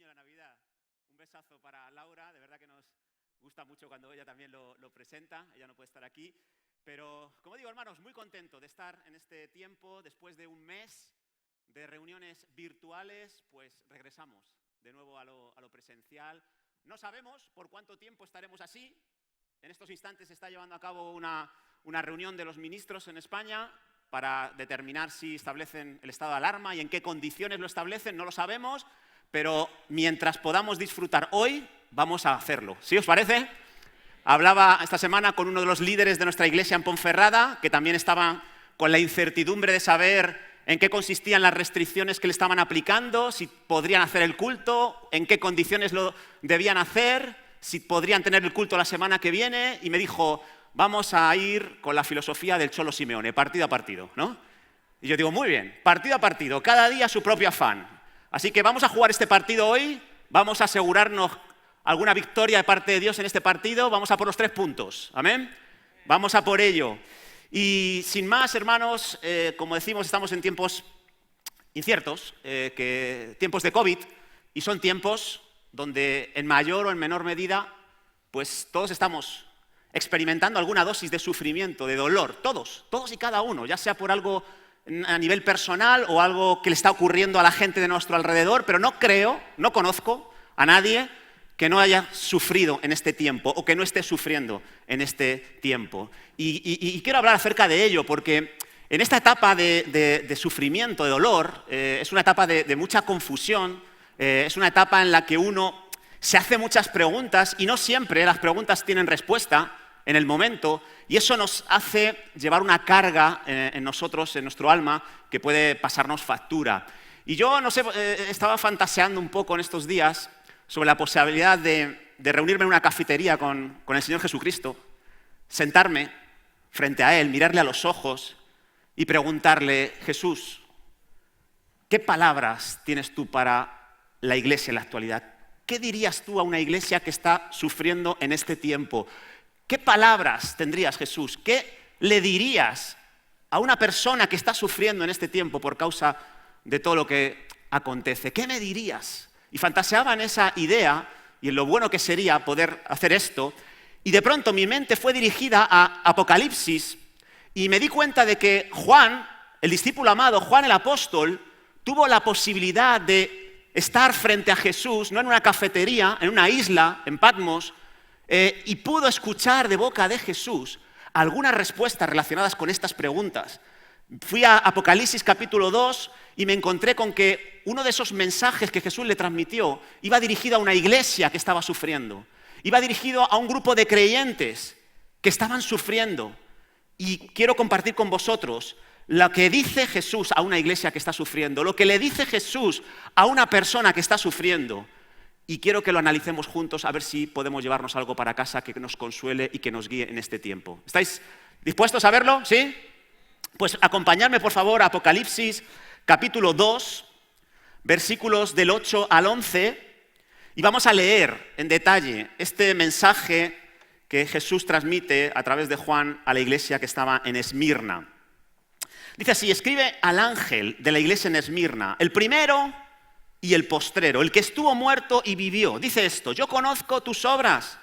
niño de la Navidad. Un besazo para Laura, de verdad que nos gusta mucho cuando ella también lo presenta, ella no puede estar aquí. Pero, como digo, hermanos, muy contento de estar en este tiempo. Después de un mes de reuniones virtuales, pues regresamos de nuevo a lo presencial. No sabemos por cuánto tiempo estaremos así. En estos instantes se está llevando a cabo una reunión de los ministros en España para determinar si establecen el estado de alarma y en qué condiciones lo establecen, no lo sabemos, pero mientras podamos disfrutar hoy, vamos a hacerlo. ¿Sí os parece? Hablaba esta semana con uno de los líderes de nuestra iglesia en Ponferrada, que también estaba con la incertidumbre de saber en qué consistían las restricciones que le estaban aplicando, si podrían hacer el culto, en qué condiciones lo debían hacer, si podrían tener el culto la semana que viene, y me dijo, vamos a ir con la filosofía del Cholo Simeone, partido a partido, ¿no? Y yo digo, muy bien, partido a partido, cada día su propio afán. Así que vamos a jugar este partido hoy, vamos a asegurarnos alguna victoria de parte de Dios en este partido, vamos a por los 3 puntos, ¿amén? Vamos a por ello. Y sin más, hermanos, como decimos, estamos en tiempos inciertos, tiempos de COVID, y son tiempos donde en mayor o en menor medida, pues todos estamos experimentando alguna dosis de sufrimiento, de dolor, todos y cada uno, ya sea por algo a nivel personal o algo que le está ocurriendo a la gente de nuestro alrededor, pero no conozco a nadie que no haya sufrido en este tiempo o que no esté sufriendo en este tiempo. Y quiero hablar acerca de ello porque en esta etapa de sufrimiento, de dolor, es una etapa de mucha confusión, es una etapa en la que uno se hace muchas preguntas y no siempre las preguntas tienen respuesta en el momento, y eso nos hace llevar una carga en nosotros, en nuestro alma, que puede pasarnos factura. Y yo, no sé, estaba fantaseando un poco en estos días sobre la posibilidad de reunirme en una cafetería con el Señor Jesucristo, sentarme frente a Él, mirarle a los ojos y preguntarle, Jesús, ¿qué palabras tienes tú para la iglesia en la actualidad? ¿Qué dirías tú a una iglesia que está sufriendo en este tiempo? ¿Qué palabras tendrías, Jesús? ¿Qué le dirías a una persona que está sufriendo en este tiempo por causa de todo lo que acontece? ¿Qué me dirías? Y fantaseaba en esa idea y en lo bueno que sería poder hacer esto, y de pronto mi mente fue dirigida a Apocalipsis y me di cuenta de que Juan, el discípulo amado, Juan el apóstol, tuvo la posibilidad de estar frente a Jesús, no en una cafetería, en una isla, en Patmos, y pudo escuchar de boca de Jesús algunas respuestas relacionadas con estas preguntas. Fui a Apocalipsis capítulo 2 y me encontré con que uno de esos mensajes que Jesús le transmitió iba dirigido a una iglesia que estaba sufriendo, iba dirigido a un grupo de creyentes que estaban sufriendo. Y quiero compartir con vosotros lo que dice Jesús a una iglesia que está sufriendo, lo que le dice Jesús a una persona que está sufriendo. Y quiero que lo analicemos juntos a ver si podemos llevarnos algo para casa que nos consuele y que nos guíe en este tiempo. ¿Estáis dispuestos a verlo? ¿Sí? Pues acompañadme, por favor, a Apocalipsis capítulo 2, versículos del 8 al 11, y vamos a leer en detalle este mensaje que Jesús transmite a través de Juan a la iglesia que estaba en Esmirna. Dice así, escribe al ángel de la iglesia en Esmirna, el primero y el postrero, el que estuvo muerto y vivió. Dice esto, yo conozco tus obras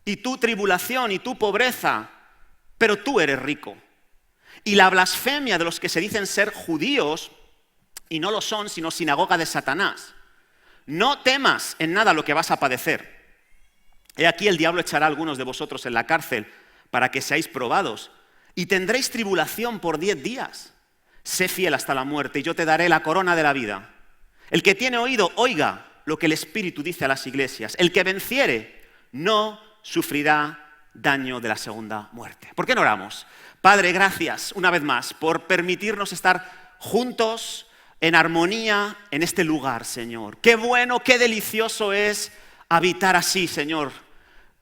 y tu tribulación y tu pobreza, pero tú eres rico. Y la blasfemia de los que se dicen ser judíos y no lo son, sino sinagoga de Satanás. No temas en nada lo que vas a padecer. He aquí el diablo echará a algunos de vosotros en la cárcel para que seáis probados y tendréis tribulación por 10 días. Sé fiel hasta la muerte y yo te daré la corona de la vida. El que tiene oído, oiga lo que el Espíritu dice a las iglesias. El que venciere no sufrirá daño de la segunda muerte. ¿Por qué no oramos? Padre, gracias una vez más por permitirnos estar juntos en armonía en este lugar, Señor. Qué bueno, qué delicioso es habitar así, Señor.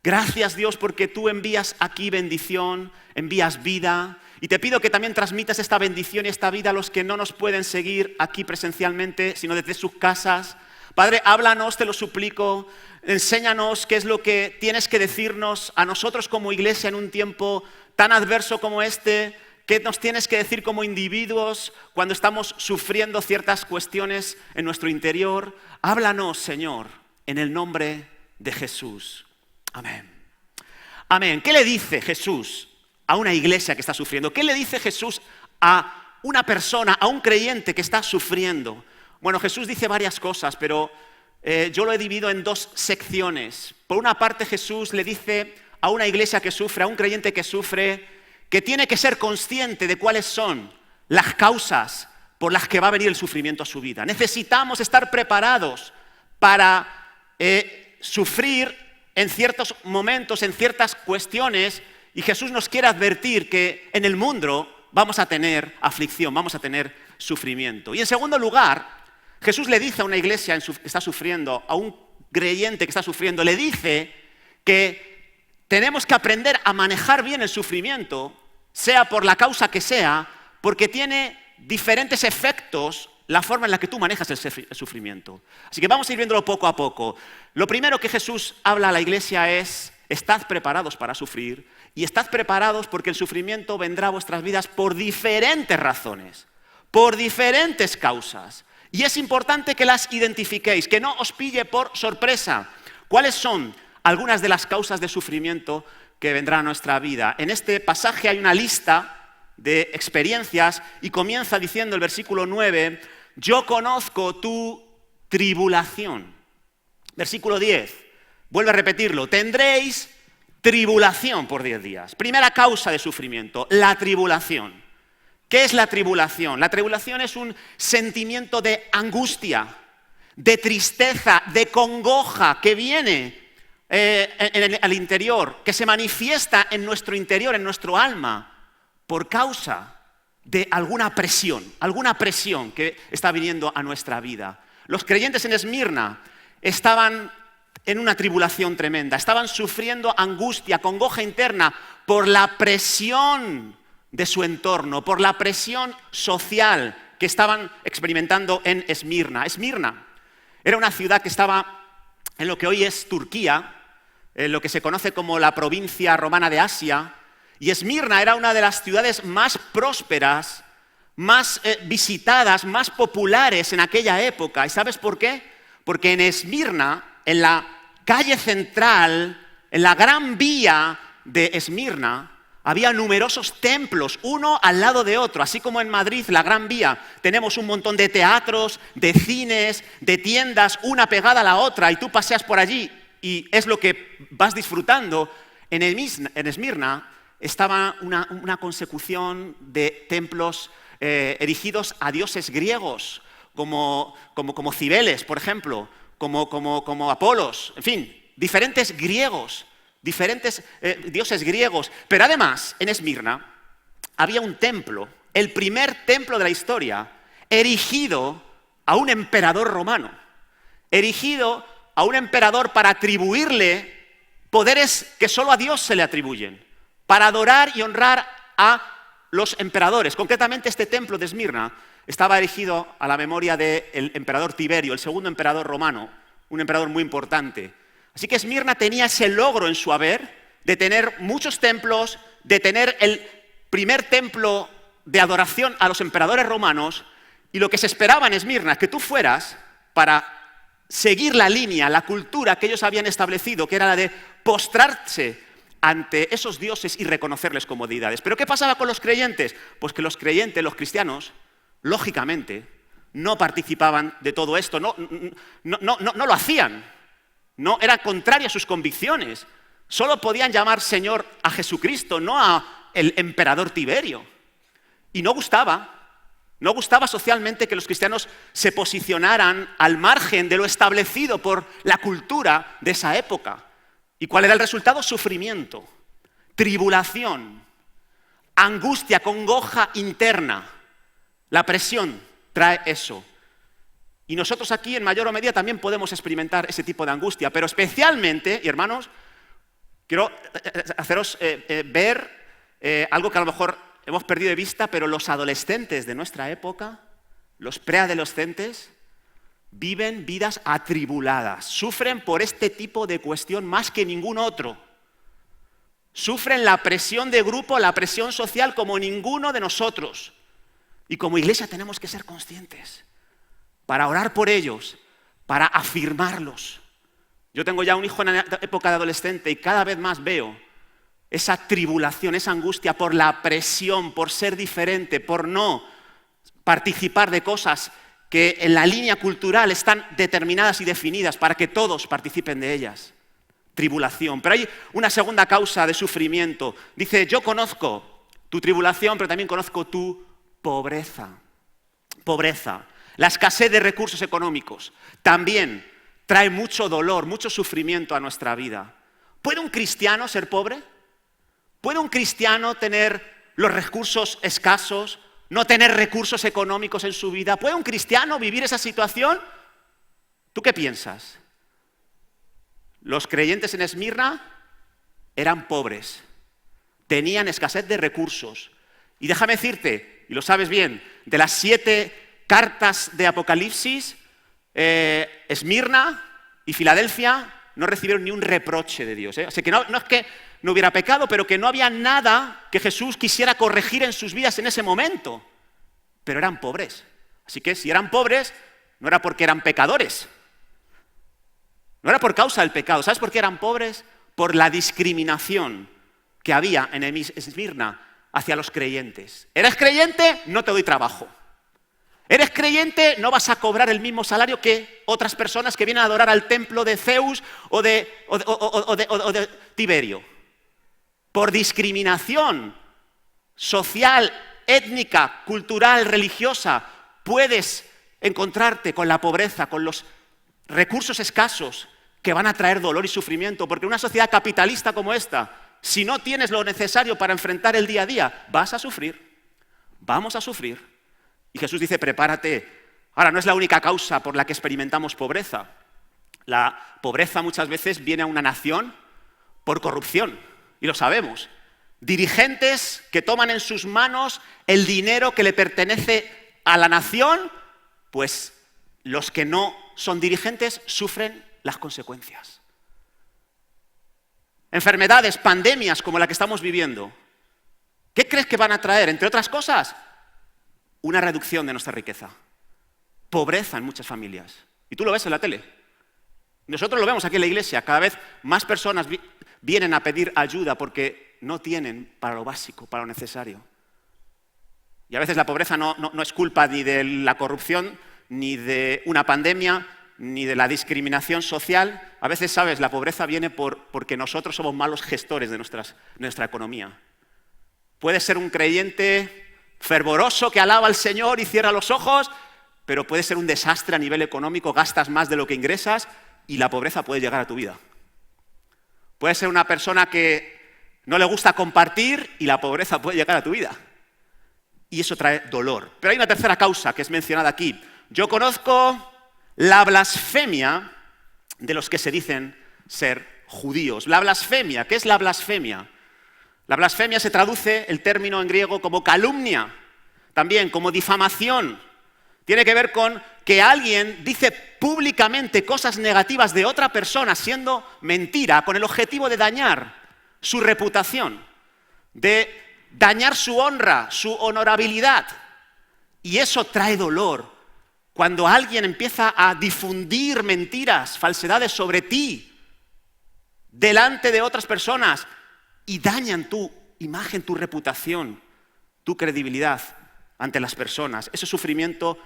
Gracias, Dios, porque tú envías aquí bendición, envías vida. Y te pido que también transmitas esta bendición y esta vida a los que no nos pueden seguir aquí presencialmente, sino desde sus casas. Padre, háblanos, te lo suplico. Enséñanos qué es lo que tienes que decirnos a nosotros como iglesia en un tiempo tan adverso como este, ¿Qué nos tienes que decir como individuos cuando estamos sufriendo ciertas cuestiones en nuestro interior? Háblanos, Señor, en el nombre de Jesús. Amén. Amén. ¿Qué le dice Jesús a una iglesia que está sufriendo? ¿Qué le dice Jesús a una persona, a un creyente que está sufriendo? Bueno, Jesús dice varias cosas, pero yo lo he dividido en dos secciones. Por una parte, Jesús le dice a una iglesia que sufre, a un creyente que sufre, que tiene que ser consciente de cuáles son las causas por las que va a venir el sufrimiento a su vida. Necesitamos estar preparados para sufrir en ciertos momentos, en ciertas cuestiones, y Jesús nos quiere advertir que en el mundo vamos a tener aflicción, vamos a tener sufrimiento. Y en segundo lugar, Jesús le dice a una iglesia que está sufriendo, a un creyente que está sufriendo, le dice que tenemos que aprender a manejar bien el sufrimiento, sea por la causa que sea, porque tiene diferentes efectos la forma en la que tú manejas el sufrimiento. Así que vamos a ir viéndolo poco a poco. Lo primero que Jesús habla a la iglesia es: estad preparados para sufrir, y estad preparados porque el sufrimiento vendrá a vuestras vidas por diferentes razones, por diferentes causas. Y es importante que las identifiquéis, que no os pille por sorpresa. ¿Cuáles son algunas de las causas de sufrimiento que vendrá a nuestra vida? En este pasaje hay una lista de experiencias y comienza diciendo el versículo 9: yo conozco tu tribulación. Versículo 10, vuelve a repetirlo: tendréis tribulación por 10 días. Primera causa de sufrimiento, la tribulación. ¿Qué es la tribulación? La tribulación es un sentimiento de angustia, de tristeza, de congoja que viene al interior, que se manifiesta en nuestro interior, en nuestro alma, por causa de alguna presión que está viniendo a nuestra vida. Los creyentes en Esmirna estaban en una tribulación tremenda, estaban sufriendo angustia, congoja interna por la presión de su entorno, por la presión social que estaban experimentando en Esmirna. Esmirna era una ciudad que estaba en lo que hoy es Turquía, en lo que se conoce como la provincia romana de Asia, y Esmirna era una de las ciudades más prósperas, más visitadas, más populares en aquella época. ¿Y sabes por qué? Porque en Esmirna, en la calle central, en la gran vía de Esmirna, había numerosos templos, uno al lado de otro. Así como en Madrid, la Gran Vía, tenemos un montón de teatros, de cines, de tiendas, una pegada a la otra, y tú paseas por allí y es lo que vas disfrutando. En Esmirna estaba una consecución de templos erigidos a dioses griegos, como Cibeles, por ejemplo, como Apolos, en fin, diferentes griegos. Diferentes dioses griegos. Pero además, en Esmirna había un templo, el primer templo de la historia, erigido a un emperador romano. Erigido a un emperador para atribuirle poderes que solo a Dios se le atribuyen. Para adorar y honrar a los emperadores. Concretamente, este templo de Esmirna estaba erigido a la memoria del emperador Tiberio, el segundo emperador romano, un emperador muy importante. Así que Esmirna tenía ese logro en su haber de tener muchos templos, de tener el primer templo de adoración a los emperadores romanos, y lo que se esperaba en Esmirna es que tú fueras para seguir la línea, la cultura que ellos habían establecido, que era la de postrarse ante esos dioses y reconocerles como deidades. ¿Pero qué pasaba con los creyentes? Pues que los creyentes, los cristianos, lógicamente, no participaban de todo esto, no lo hacían. No, era contrario a sus convicciones. Solo podían llamar Señor a Jesucristo, no al emperador Tiberio. Y no gustaba socialmente que los cristianos se posicionaran al margen de lo establecido por la cultura de esa época. ¿Y cuál era el resultado? Sufrimiento, tribulación, angustia, congoja interna. La presión trae eso. Y nosotros aquí, en mayor o medida, también podemos experimentar ese tipo de angustia. Pero especialmente, y hermanos, quiero haceros ver algo que a lo mejor hemos perdido de vista, pero los adolescentes de nuestra época, los preadolescentes, viven vidas atribuladas. Sufren por este tipo de cuestión más que ningún otro. Sufren la presión de grupo, la presión social como ninguno de nosotros. Y como iglesia tenemos que ser conscientes para orar por ellos, para afirmarlos. Yo tengo ya un hijo en la época de adolescente y cada vez más veo esa tribulación, esa angustia por la presión, por ser diferente, por no participar de cosas que en la línea cultural están determinadas y definidas para que todos participen de ellas. Tribulación. Pero hay una segunda causa de sufrimiento. Dice, yo conozco tu tribulación, pero también conozco tu pobreza. Pobreza. La escasez de recursos económicos también trae mucho dolor, mucho sufrimiento a nuestra vida. ¿Puede un cristiano ser pobre? ¿Puede un cristiano tener los recursos escasos, no tener recursos económicos en su vida? ¿Puede un cristiano vivir esa situación? ¿Tú qué piensas? Los creyentes en Esmirna eran pobres, tenían escasez de recursos. Y déjame decirte, y lo sabes bien, de las 7 cartas de Apocalipsis, Esmirna y Filadelfia no recibieron ni un reproche de Dios. Así que no es que no hubiera pecado, pero que no había nada que Jesús quisiera corregir en sus vidas en ese momento. Pero eran pobres. Así que si eran pobres, no era porque eran pecadores. No era por causa del pecado. ¿Sabes por qué eran pobres? Por la discriminación que había en Esmirna hacia los creyentes. ¿Eres creyente? No te doy trabajo. ¿Eres creyente? No vas a cobrar el mismo salario que otras personas que vienen a adorar al templo de Zeus o de Tiberio. Por discriminación social, étnica, cultural, religiosa, puedes encontrarte con la pobreza, con los recursos escasos que van a traer dolor y sufrimiento, porque en una sociedad capitalista como esta, si no tienes lo necesario para enfrentar el día a día, vas a sufrir, vamos a sufrir. Y Jesús dice, prepárate. Ahora, no es la única causa por la que experimentamos pobreza. La pobreza muchas veces viene a una nación por corrupción, y lo sabemos. Dirigentes que toman en sus manos el dinero que le pertenece a la nación, pues los que no son dirigentes sufren las consecuencias. Enfermedades, pandemias como la que estamos viviendo, ¿qué crees que van a traer? Entre otras cosas, una reducción de nuestra riqueza. Pobreza en muchas familias. Y tú lo ves en la tele. Nosotros lo vemos aquí en la iglesia. Cada vez más personas vienen a pedir ayuda porque no tienen para lo básico, para lo necesario. Y a veces la pobreza no es culpa ni de la corrupción, ni de una pandemia, ni de la discriminación social. A veces, ¿sabes? La pobreza viene porque nosotros somos malos gestores de nuestra economía. Puede ser un creyente fervoroso que alaba al Señor y cierra los ojos, pero puede ser un desastre a nivel económico, gastas más de lo que ingresas y la pobreza puede llegar a tu vida. Puede ser una persona que no le gusta compartir y la pobreza puede llegar a tu vida. Y eso trae dolor. Pero hay una tercera causa que es mencionada aquí. Yo conozco la blasfemia de los que se dicen ser judíos. La blasfemia, ¿qué es la blasfemia? La blasfemia se traduce, el término en griego, como calumnia, también como difamación. Tiene que ver con que alguien dice públicamente cosas negativas de otra persona, siendo mentira, con el objetivo de dañar su reputación, de dañar su honra, su honorabilidad. Y eso trae dolor. Cuando alguien empieza a difundir mentiras, falsedades sobre ti, delante de otras personas, y dañan tu imagen, tu reputación, tu credibilidad ante las personas. Ese sufrimiento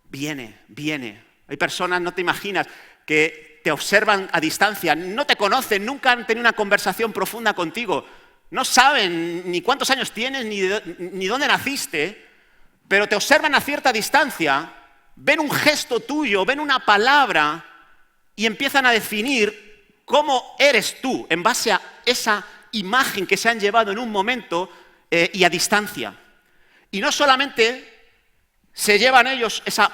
viene. Hay personas, no te imaginas, que te observan a distancia, no te conocen, nunca han tenido una conversación profunda contigo, no saben ni cuántos años tienes ni dónde naciste, pero te observan a cierta distancia, ven un gesto tuyo, ven una palabra y empiezan a definir cómo eres tú en base a esa imagen que se han llevado en un momento y a distancia. Y no solamente se llevan ellos esa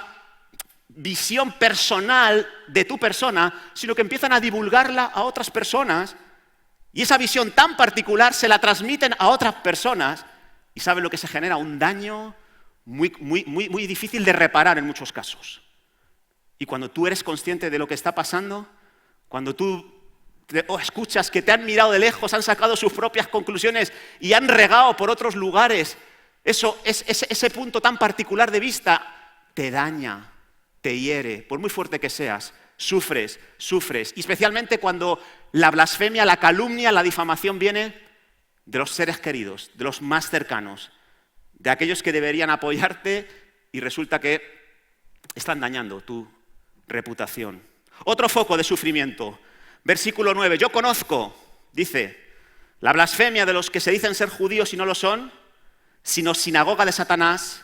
visión personal de tu persona, sino que empiezan a divulgarla a otras personas y esa visión tan particular se la transmiten a otras personas y ¿saben lo que se genera? Un daño muy difícil de reparar en muchos casos. Y cuando tú eres consciente de lo que está pasando, cuando tú o escuchas que te han mirado de lejos, han sacado sus propias conclusiones y han regado por otros lugares, ese punto tan particular de vista te daña, te hiere, por muy fuerte que seas, sufres. Y especialmente cuando la blasfemia, la calumnia, la difamación viene de los seres queridos, de los más cercanos, de aquellos que deberían apoyarte y resulta que están dañando tu reputación. Otro foco de sufrimiento, versículo 9. Yo conozco, dice, la blasfemia de los que se dicen ser judíos y no lo son, sino sinagoga de Satanás.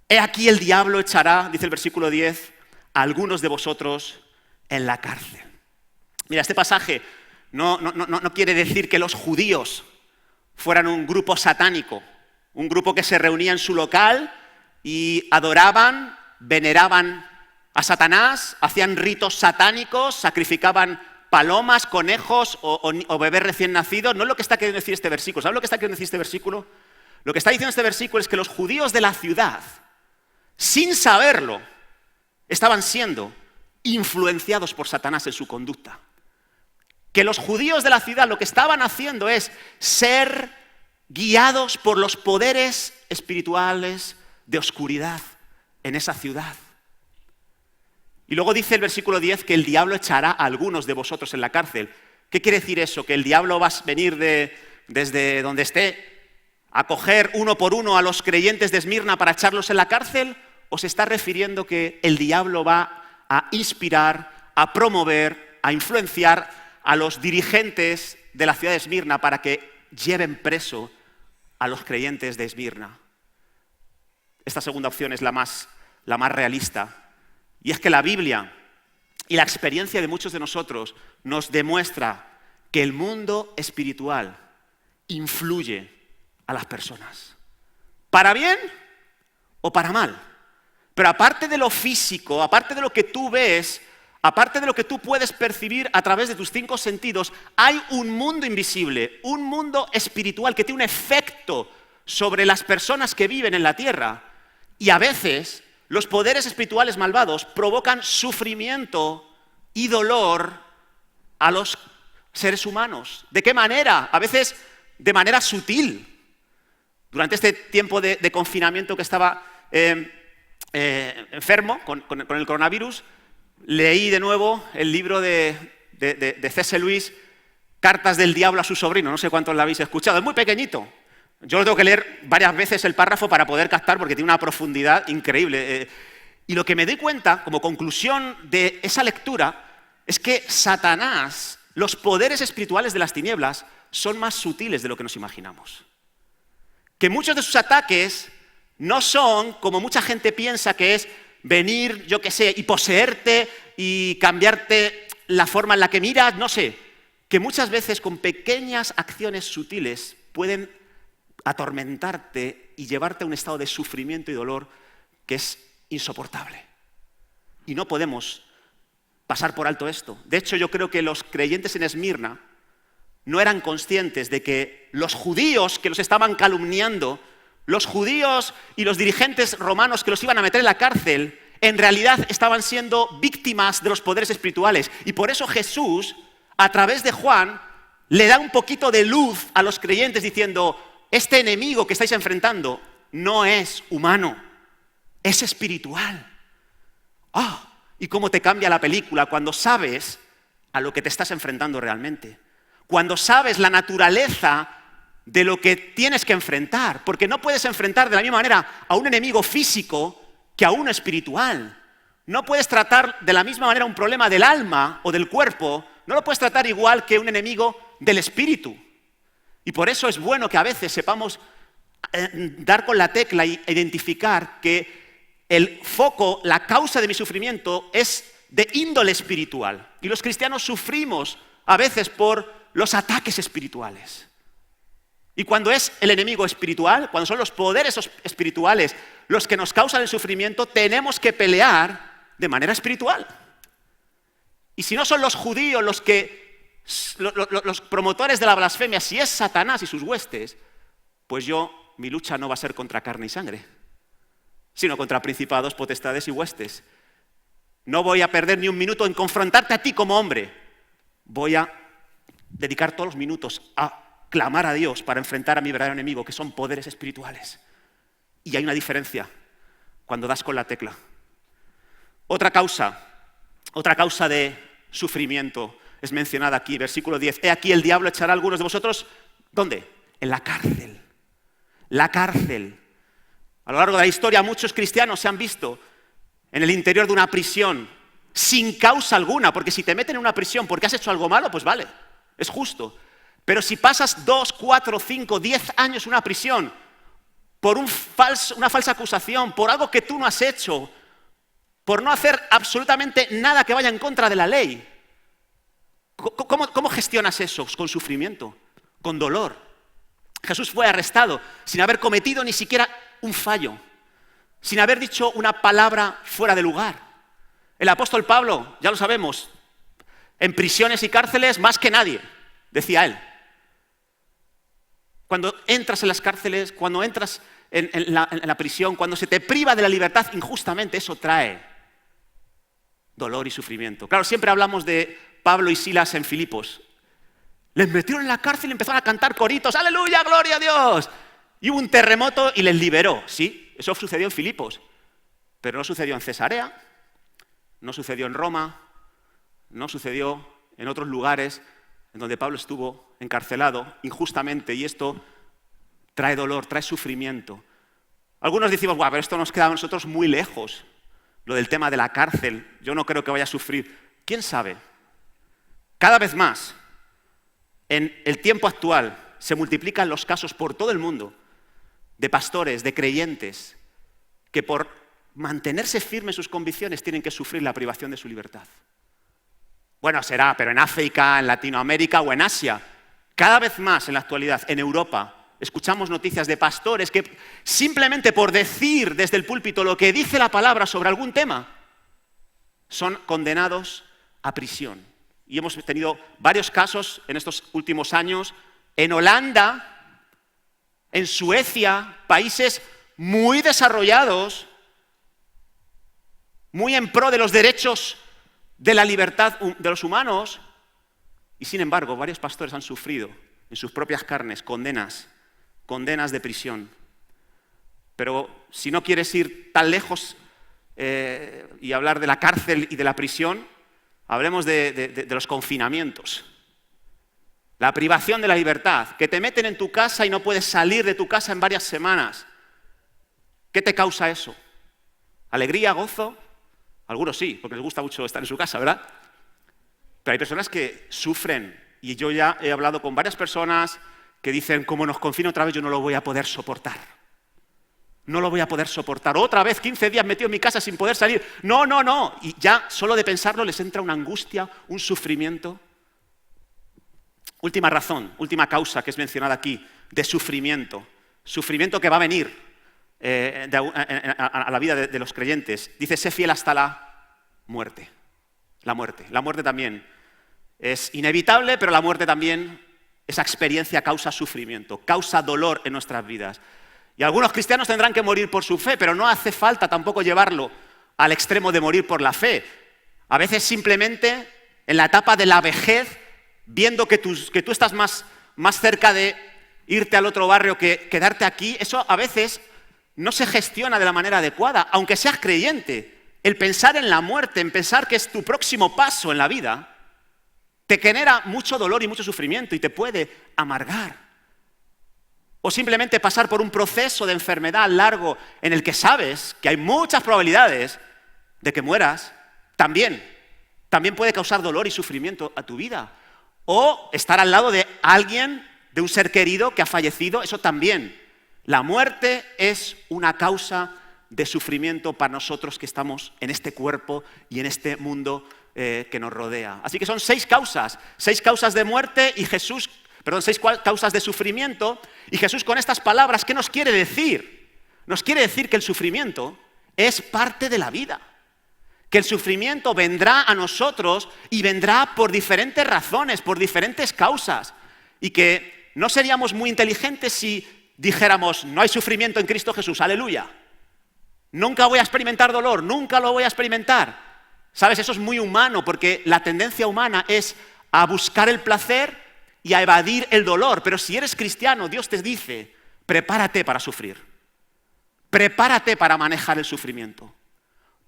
He aquí el diablo echará, dice el versículo 10, a algunos de vosotros en la cárcel. Mira, este pasaje no quiere decir que los judíos fueran un grupo satánico, un grupo que se reunía en su local y adoraban, veneraban a Satanás, hacían ritos satánicos, sacrificaban palomas, conejos o bebés recién nacidos. No es lo que está queriendo decir este versículo. ¿Sabes lo que está queriendo decir este versículo? Lo que está diciendo este versículo es que los judíos de la ciudad, sin saberlo, estaban siendo influenciados por Satanás en su conducta. Que los judíos de la ciudad lo que estaban haciendo es ser guiados por los poderes espirituales de oscuridad en esa ciudad. Y luego dice el versículo 10 que el diablo echará a algunos de vosotros en la cárcel. ¿Qué quiere decir eso? ¿Que el diablo va a venir desde donde esté a coger uno por uno a los creyentes de Esmirna para echarlos en la cárcel? ¿O se está refiriendo que el diablo va a inspirar, a promover, a influenciar a los dirigentes de la ciudad de Esmirna para que lleven preso a los creyentes de Esmirna? Esta segunda opción es la más realista. Y es que la Biblia y la experiencia de muchos de nosotros nos demuestra que el mundo espiritual influye a las personas. ¿Para bien o para mal? Pero aparte de lo físico, aparte de lo que tú ves, aparte de lo que tú puedes percibir a través de tus 5 sentidos, hay un mundo invisible, un mundo espiritual que tiene un efecto sobre las personas que viven en la tierra. Y a veces los poderes espirituales malvados provocan sufrimiento y dolor a los seres humanos. ¿De qué manera? A veces de manera sutil. Durante este tiempo de confinamiento que estaba enfermo con el coronavirus, leí de nuevo el libro de C.S. Lewis, Cartas del Diablo a su sobrino. No sé cuántos lo habéis escuchado, es muy pequeñito. Yo lo tengo que leer varias veces el párrafo para poder captar porque tiene una profundidad increíble. Y lo que me doy cuenta, como conclusión de esa lectura, es que Satanás, los poderes espirituales de las tinieblas, son más sutiles de lo que nos imaginamos. Que muchos de sus ataques no son, como mucha gente piensa, que es venir, yo qué sé, y poseerte y cambiarte la forma en la que miras, no sé. Que muchas veces con pequeñas acciones sutiles pueden atormentarte y llevarte a un estado de sufrimiento y dolor que es insoportable. Y no podemos pasar por alto esto. De hecho, yo creo que los creyentes en Esmirna no eran conscientes de que los judíos que los estaban calumniando, los judíos y los dirigentes romanos que los iban a meter en la cárcel, en realidad estaban siendo víctimas de los poderes espirituales. Y por eso Jesús, a través de Juan, le da un poquito de luz a los creyentes diciendo: este enemigo que estáis enfrentando no es humano, es espiritual. ¿Y cómo te cambia la película cuando sabes a lo que te estás enfrentando realmente? Cuando sabes la naturaleza de lo que tienes que enfrentar, porque no puedes enfrentar de la misma manera a un enemigo físico que a uno espiritual. No puedes tratar de la misma manera un problema del alma o del cuerpo, no lo puedes tratar igual que un enemigo del espíritu. Y por eso es bueno que a veces sepamos dar con la tecla e identificar que el foco, la causa de mi sufrimiento es de índole espiritual. Y los cristianos sufrimos a veces por los ataques espirituales. Y cuando es el enemigo espiritual, cuando son los poderes espirituales los que nos causan el sufrimiento, tenemos que pelear de manera espiritual. Y si no son los judíos los promotores de la blasfemia, si es Satanás y sus huestes, pues mi lucha no va a ser contra carne y sangre, sino contra principados, potestades y huestes. No voy a perder ni un minuto en confrontarte a ti como hombre. Voy a dedicar todos los minutos a clamar a Dios para enfrentar a mi verdadero enemigo, que son poderes espirituales. Y hay una diferencia cuando das con la tecla. Otra causa de sufrimiento es mencionada aquí, versículo 10. He aquí el diablo echará a algunos de vosotros, ¿dónde? En la cárcel. La cárcel. A lo largo de la historia muchos cristianos se han visto en el interior de una prisión sin causa alguna, porque si te meten en una prisión porque has hecho algo malo, pues vale, es justo. Pero si pasas 2, 4, 5, 10 años en una prisión por una falsa acusación, por algo que tú no has hecho, por no hacer absolutamente nada que vaya en contra de la ley, ¿cómo gestionas eso? Con sufrimiento, con dolor. Jesús fue arrestado sin haber cometido ni siquiera un fallo, sin haber dicho una palabra fuera de lugar. El apóstol Pablo, ya lo sabemos, en prisiones y cárceles más que nadie, decía él. Cuando entras en las cárceles, cuando entras en la prisión, cuando se te priva de la libertad injustamente, eso trae dolor y sufrimiento. Claro, siempre hablamos de Pablo y Silas en Filipos. Les metieron en la cárcel y empezaron a cantar coritos, ¡aleluya, gloria a Dios! Y hubo un terremoto y les liberó. Sí, eso sucedió en Filipos, pero no sucedió en Cesarea, no sucedió en Roma, no sucedió en otros lugares en donde Pablo estuvo encarcelado injustamente, y esto trae dolor, trae sufrimiento. Algunos decimos, pero esto nos queda a nosotros muy lejos, lo del tema de la cárcel, yo no creo que vaya a sufrir. ¿Quién sabe? Cada vez más, en el tiempo actual, se multiplican los casos por todo el mundo de pastores, de creyentes, que por mantenerse firmes en sus convicciones tienen que sufrir la privación de su libertad. Bueno, será, pero en África, en Latinoamérica o en Asia, cada vez más en la actualidad, en Europa, escuchamos noticias de pastores que simplemente por decir desde el púlpito lo que dice la palabra sobre algún tema, son condenados a prisión. Y hemos tenido varios casos en estos últimos años, en Holanda, en Suecia, países muy desarrollados, muy en pro de los derechos de la libertad de los humanos, y sin embargo varios pastores han sufrido en sus propias carnes condenas de prisión. Pero si no quieres ir tan lejos y hablar de la cárcel y de la prisión, hablemos de los confinamientos. La privación de la libertad, que te meten en tu casa y no puedes salir de tu casa en varias semanas. ¿Qué te causa eso? ¿Alegría, gozo? Algunos sí, porque les gusta mucho estar en su casa, ¿verdad? Pero hay personas que sufren, y yo ya he hablado con varias personas que dicen, como nos confina otra vez, yo no lo voy a poder soportar. No lo voy a poder soportar. Otra vez 15 días metido en mi casa sin poder salir. No. Y ya solo de pensarlo les entra una angustia, un sufrimiento. Última razón, última causa que es mencionada aquí, de sufrimiento. Sufrimiento que va a venir a la vida de los creyentes. Dice, sé fiel hasta la muerte. La muerte. La muerte también es inevitable, pero la muerte también, esa experiencia causa sufrimiento, causa dolor en nuestras vidas. Y algunos cristianos tendrán que morir por su fe, pero no hace falta tampoco llevarlo al extremo de morir por la fe. A veces simplemente en la etapa de la vejez, viendo que tú estás más cerca de irte al otro barrio que quedarte aquí, eso a veces no se gestiona de la manera adecuada, aunque seas creyente. El pensar en la muerte, en pensar que es tu próximo paso en la vida, te genera mucho dolor y mucho sufrimiento y te puede amargar. O simplemente pasar por un proceso de enfermedad largo en el que sabes que hay muchas probabilidades de que mueras, también puede causar dolor y sufrimiento a tu vida. O estar al lado de alguien, de un ser querido que ha fallecido, eso también. La muerte es una causa de sufrimiento para nosotros que estamos en este cuerpo y en este mundo que nos rodea. Así que son 6 causas de muerte y 6 causas de sufrimiento. Y Jesús con estas palabras, ¿qué nos quiere decir? Nos quiere decir que el sufrimiento es parte de la vida. Que el sufrimiento vendrá a nosotros y vendrá por diferentes razones, por diferentes causas. Y que no seríamos muy inteligentes si dijéramos, no hay sufrimiento en Cristo Jesús, aleluya. Nunca voy a experimentar dolor, nunca lo voy a experimentar. ¿Sabes? Eso es muy humano, porque la tendencia humana es a buscar el placer y a evadir el dolor. Pero si eres cristiano, Dios te dice, prepárate para sufrir. Prepárate para manejar el sufrimiento.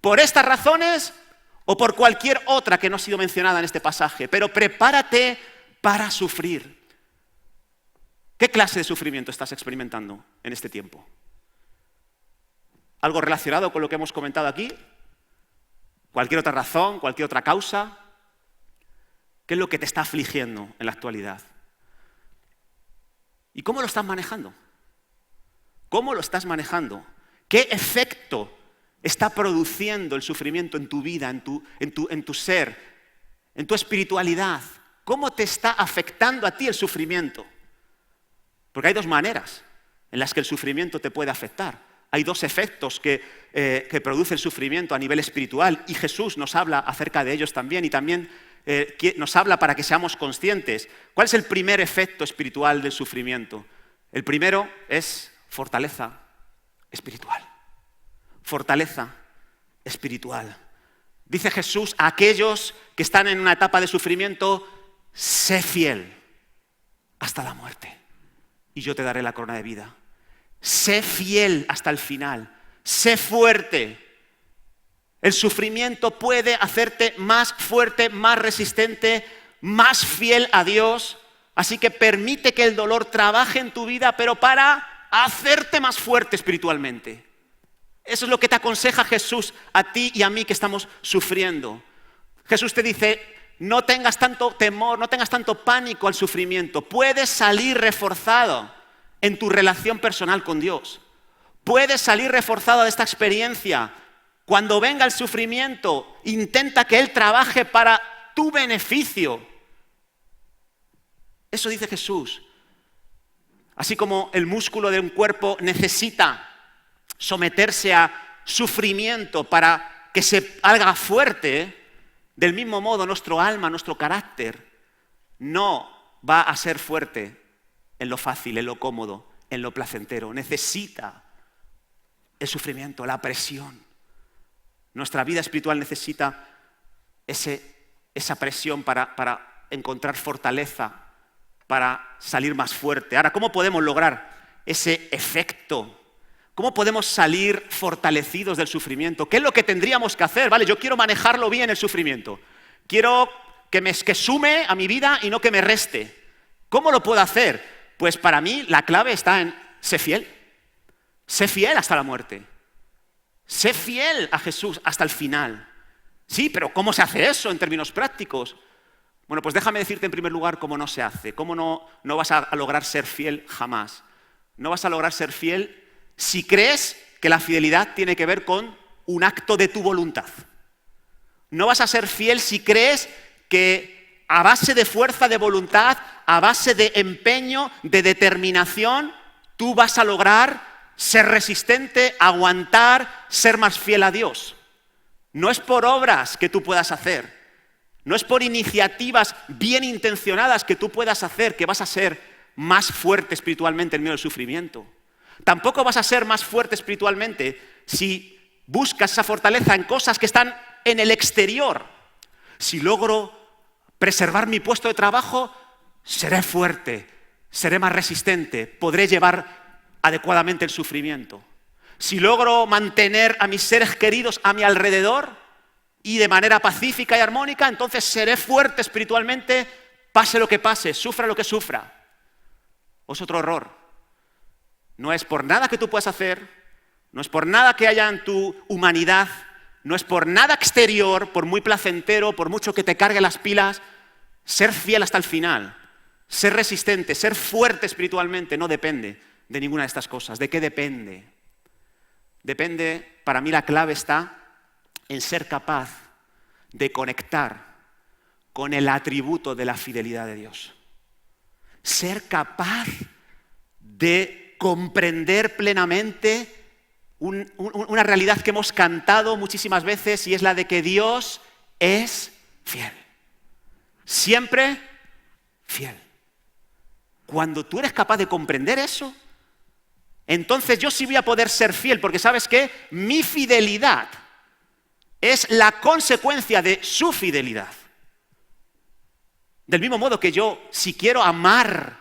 Por estas razones o por cualquier otra que no ha sido mencionada en este pasaje, pero prepárate para sufrir. ¿Qué clase de sufrimiento estás experimentando en este tiempo? ¿Algo relacionado con lo que hemos comentado aquí? ¿Cualquier otra razón? ¿Cualquier otra causa? ¿Qué es lo que te está afligiendo en la actualidad? ¿Y cómo lo estás manejando? ¿Cómo lo estás manejando? ¿Qué efecto está produciendo el sufrimiento en tu vida, en tu ser, en tu espiritualidad? ¿Cómo te está afectando a ti el sufrimiento? Porque hay dos maneras en las que el sufrimiento te puede afectar. Hay dos efectos que produce el sufrimiento a nivel espiritual y Jesús nos habla acerca de ellos también y también nos habla para que seamos conscientes. ¿Cuál es el primer efecto espiritual del sufrimiento? El primero es fortaleza espiritual. Fortaleza espiritual. Dice Jesús a aquellos que están en una etapa de sufrimiento, sé fiel hasta la muerte y yo te daré la corona de vida. Sé fiel hasta el final, sé fuerte. El sufrimiento puede hacerte más fuerte, más resistente, más fiel a Dios. Así que permite que el dolor trabaje en tu vida, pero para hacerte más fuerte espiritualmente. Eso es lo que te aconseja Jesús a ti y a mí que estamos sufriendo. Jesús te dice, no tengas tanto temor, no tengas tanto pánico al sufrimiento. Puedes salir reforzado en tu relación personal con Dios. Puedes salir reforzado de esta experiencia. Cuando venga el sufrimiento, intenta que Él trabaje para tu beneficio. Eso dice Jesús. Así como el músculo de un cuerpo necesita someterse a sufrimiento para que se haga fuerte, del mismo modo nuestro alma, nuestro carácter, no va a ser fuerte en lo fácil, en lo cómodo, en lo placentero. Necesita el sufrimiento, la presión. Nuestra vida espiritual necesita esa presión para encontrar fortaleza, para salir más fuerte. Ahora, ¿cómo podemos lograr ese efecto? ¿Cómo podemos salir fortalecidos del sufrimiento? ¿Qué es lo que tendríamos que hacer? Vale, yo quiero manejarlo bien el sufrimiento. Quiero que sume a mi vida y no que me reste. ¿Cómo lo puedo hacer? Pues para mí la clave está en sé fiel. Sé fiel hasta la muerte. Sé fiel a Jesús hasta el final. Sí, pero ¿cómo se hace eso en términos prácticos? Bueno, pues déjame decirte en primer lugar cómo no se hace. Cómo no vas a lograr ser fiel jamás. No vas a lograr ser fiel si crees que la fidelidad tiene que ver con un acto de tu voluntad. No vas a ser fiel si crees que a base de fuerza de voluntad, a base de empeño, de determinación, tú vas a lograr ser resistente, aguantar, ser más fiel a Dios. No es por obras que tú puedas hacer, no es por iniciativas bien intencionadas que tú puedas hacer que vas a ser más fuerte espiritualmente en medio del sufrimiento. Tampoco vas a ser más fuerte espiritualmente si buscas esa fortaleza en cosas que están en el exterior. Si logro preservar mi puesto de trabajo, seré fuerte, seré más resistente, podré llevar adecuadamente el sufrimiento. Si logro mantener a mis seres queridos a mi alrededor y de manera pacífica y armónica, entonces seré fuerte espiritualmente, pase lo que pase, sufra lo que sufra. Es otro error. No es por nada que tú puedas hacer, no es por nada que haya en tu humanidad, no es por nada exterior, por muy placentero, por mucho que te cargue las pilas, ser fiel hasta el final, ser resistente, ser fuerte espiritualmente, no depende de ninguna de estas cosas. ¿De qué depende? Depende, para mí la clave está en ser capaz de conectar con el atributo de la fidelidad de Dios. Ser capaz de comprender plenamente una realidad que hemos cantado muchísimas veces y es la de que Dios es fiel. Siempre fiel. Cuando tú eres capaz de comprender eso, entonces yo sí voy a poder ser fiel, porque ¿sabes qué? Mi fidelidad es la consecuencia de su fidelidad. Del mismo modo que yo, si quiero amar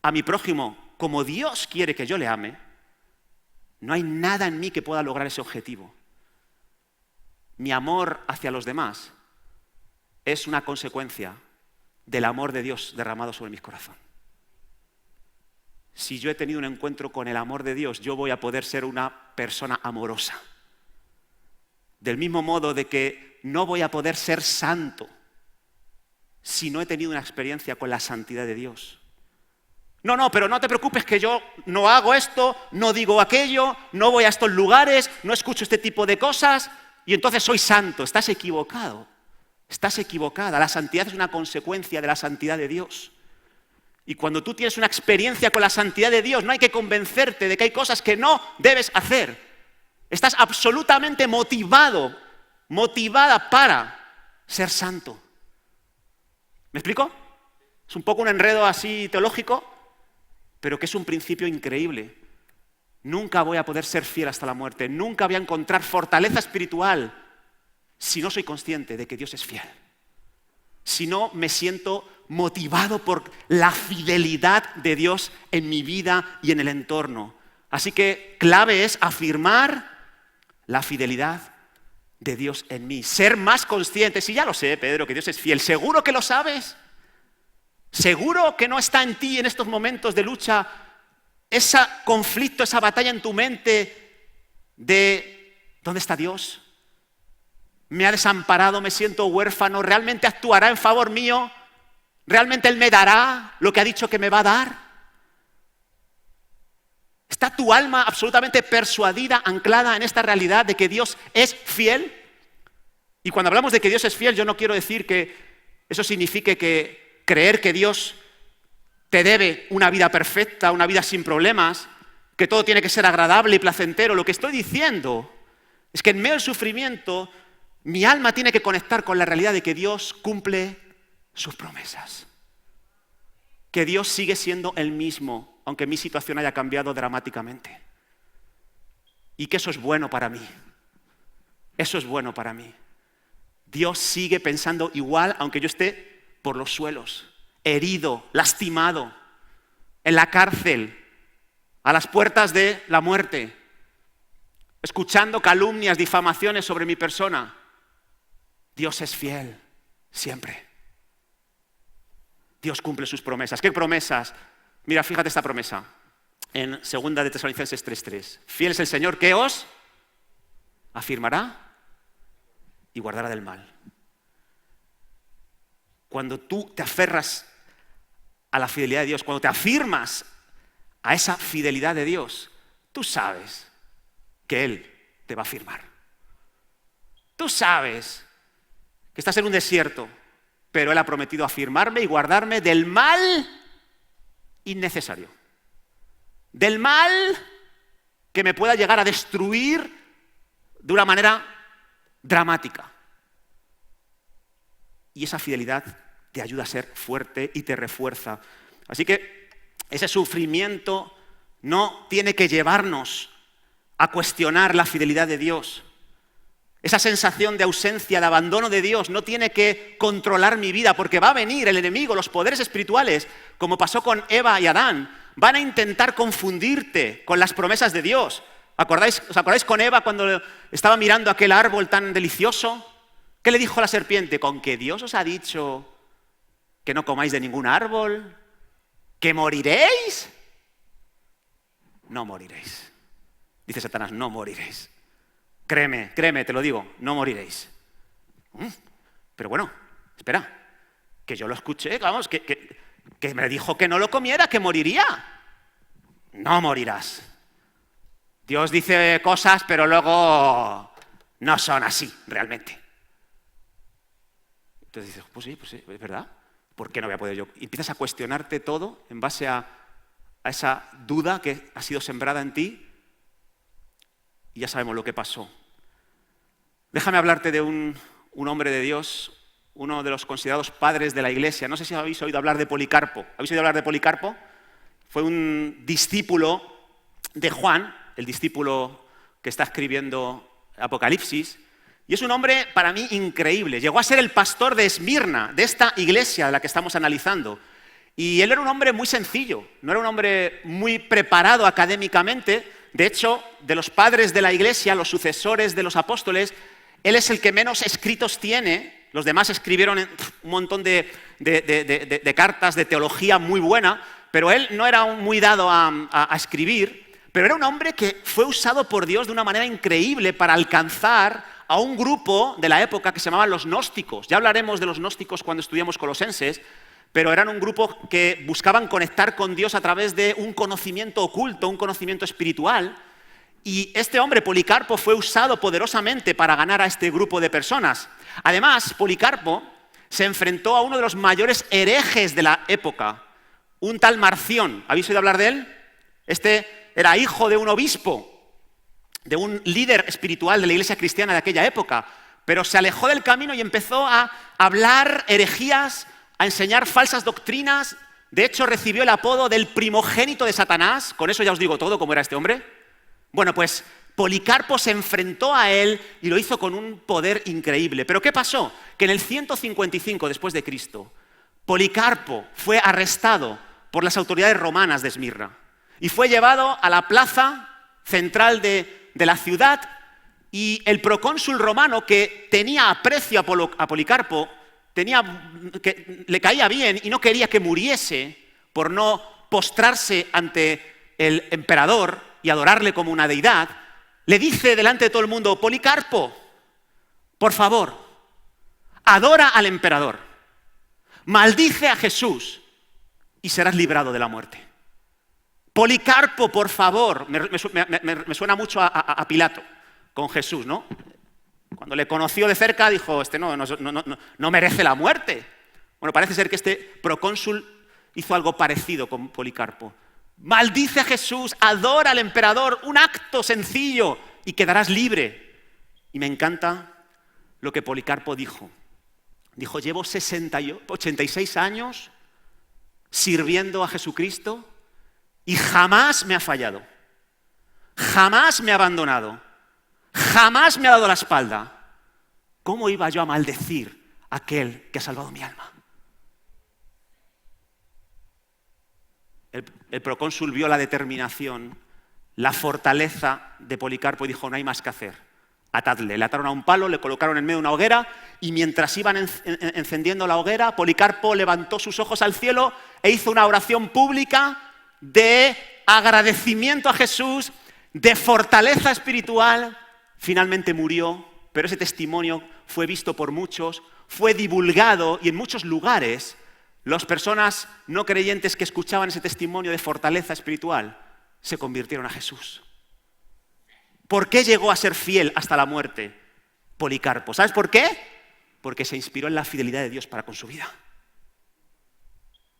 a mi prójimo como Dios quiere que yo le ame, no hay nada en mí que pueda lograr ese objetivo. Mi amor hacia los demás es una consecuencia del amor de Dios derramado sobre mi corazón. Si yo he tenido un encuentro con el amor de Dios, yo voy a poder ser una persona amorosa. Del mismo modo de que no voy a poder ser santo si no he tenido una experiencia con la santidad de Dios. No, pero no te preocupes que yo no hago esto, no digo aquello, no voy a estos lugares, no escucho este tipo de cosas y entonces soy santo. Estás equivocado, estás equivocada. La santidad es una consecuencia de la santidad de Dios. Y cuando tú tienes una experiencia con la santidad de Dios, no hay que convencerte de que hay cosas que no debes hacer. Estás absolutamente motivada para ser santo. ¿Me explico? Es un poco un enredo así teológico, pero que es un principio increíble. Nunca voy a poder ser fiel hasta la muerte, nunca voy a encontrar fortaleza espiritual si no soy consciente de que Dios es fiel. Si no me siento motivado por la fidelidad de Dios en mi vida y en el entorno. Así que clave es afirmar la fidelidad de Dios en mí. Ser más consciente. Si ya lo sé, Pedro, que Dios es fiel. ¿Seguro que lo sabes? ¿Seguro que no está en ti en estos momentos de lucha ese conflicto, esa batalla en tu mente de ¿dónde está Dios? ¿Me ha desamparado? ¿Me siento huérfano? ¿Realmente actuará en favor mío? ¿Realmente Él me dará lo que ha dicho que me va a dar? ¿Está tu alma absolutamente persuadida, anclada en esta realidad de que Dios es fiel? Y cuando hablamos de que Dios es fiel, yo no quiero decir que eso signifique que creer que Dios te debe una vida perfecta, una vida sin problemas, que todo tiene que ser agradable y placentero. Lo que estoy diciendo es que en medio del sufrimiento, mi alma tiene que conectar con la realidad de que Dios cumple sus promesas. Que Dios sigue siendo el mismo, aunque mi situación haya cambiado dramáticamente. Y que eso es bueno para mí. Eso es bueno para mí. Dios sigue pensando igual, aunque yo esté por los suelos, herido, lastimado, en la cárcel, a las puertas de la muerte, escuchando calumnias, difamaciones sobre mi persona. Dios es fiel, siempre. Dios cumple sus promesas. ¿Qué promesas? Mira, fíjate esta promesa. En 2 de Tesalonicenses 3:3. Fiel es el Señor que os afirmará y guardará del mal. Cuando tú te aferras a la fidelidad de Dios, cuando te afirmas a esa fidelidad de Dios, tú sabes que Él te va a afirmar. Tú sabes que estás en un desierto, pero Él ha prometido afirmarme y guardarme del mal innecesario. Del mal que me pueda llegar a destruir de una manera dramática. Y esa fidelidad te ayuda a ser fuerte y te refuerza. Así que ese sufrimiento no tiene que llevarnos a cuestionar la fidelidad de Dios. Esa sensación de ausencia, de abandono de Dios no tiene que controlar mi vida, porque va a venir el enemigo, los poderes espirituales, como pasó con Eva y Adán, van a intentar confundirte con las promesas de Dios. ¿Os acordáis con Eva cuando estaba mirando aquel árbol tan delicioso? ¿Qué le dijo la serpiente? ¿Con que Dios os ha dicho que no comáis de ningún árbol? ¿Que moriréis? No moriréis. Dice Satanás, no moriréis. Créeme, te lo digo, no moriréis. Pero bueno, espera, que yo lo escuché, vamos, que me dijo que no lo comiera, que moriría. No morirás. Dios dice cosas, pero luego no son así, realmente. Entonces dices, pues sí, es verdad. ¿Por qué no voy a poder yo? Y empiezas a cuestionarte todo en base a esa duda que ha sido sembrada en ti. Y ya sabemos lo que pasó. Déjame hablarte de un hombre de Dios, uno de los considerados padres de la Iglesia. No sé si habéis oído hablar de Policarpo. ¿Habéis oído hablar de Policarpo? Fue un discípulo de Juan, el discípulo que está escribiendo Apocalipsis, Y es un hombre para mí increíble. Llegó a ser el pastor de Esmirna, de esta iglesia de la que estamos analizando. Y él era un hombre muy sencillo, no era un hombre muy preparado académicamente. De hecho, de los padres de la iglesia, los sucesores de los apóstoles, él es el que menos escritos tiene. Los demás escribieron un montón de cartas de teología muy buena, pero él no era muy dado a escribir, pero era un hombre que fue usado por Dios de una manera increíble para alcanzar a un grupo de la época que se llamaban los gnósticos. Ya hablaremos de los gnósticos cuando estudiemos Colosenses, pero eran un grupo que buscaban conectar con Dios a través de un conocimiento oculto, un conocimiento espiritual. Y este hombre, Policarpo, fue usado poderosamente para ganar a este grupo de personas. Además, Policarpo se enfrentó a uno de los mayores herejes de la época, un tal Marción. ¿Habéis oído hablar de él? Este era hijo de un obispo, de un líder espiritual de la iglesia cristiana de aquella época, pero se alejó del camino y empezó a hablar herejías, a enseñar falsas doctrinas. De hecho, recibió el apodo del primogénito de Satanás. Con eso ya os digo todo, cómo era este hombre. Bueno, pues Policarpo se enfrentó a él y lo hizo con un poder increíble. ¿Pero qué pasó? Que en el 155 después de Cristo, Policarpo fue arrestado por las autoridades romanas de Esmirna y fue llevado a la plaza central de la ciudad, y el procónsul romano, que tenía aprecio a Policarpo, le caía bien y no quería que muriese por no postrarse ante el emperador y adorarle como una deidad, le dice delante de todo el mundo: Policarpo, por favor, adora al emperador, maldice a Jesús y serás librado de la muerte. Policarpo, por favor. Me suena mucho a Pilato con Jesús, ¿no? Cuando le conoció de cerca dijo: este no merece la muerte. Bueno, parece ser que este procónsul hizo algo parecido con Policarpo. Maldice a Jesús, adora al emperador, un acto sencillo y quedarás libre. Y me encanta lo que Policarpo dijo. Dijo: llevo 86 años sirviendo a Jesucristo y jamás me ha fallado, jamás me ha abandonado, jamás me ha dado la espalda. ¿Cómo iba yo a maldecir a aquel que ha salvado mi alma? El procónsul vio la determinación, la fortaleza de Policarpo y dijo: no hay más que hacer, atadle. Le ataron a un palo, le colocaron en medio de una hoguera, y mientras iban encendiendo la hoguera, Policarpo levantó sus ojos al cielo e hizo una oración pública de agradecimiento a Jesús, de fortaleza espiritual. Finalmente murió, pero ese testimonio fue visto por muchos, fue divulgado, y en muchos lugares las personas no creyentes que escuchaban ese testimonio de fortaleza espiritual se convirtieron a Jesús. ¿Por qué llegó a ser fiel hasta la muerte Policarpo? ¿Sabes por qué? Porque se inspiró en la fidelidad de Dios para con su vida.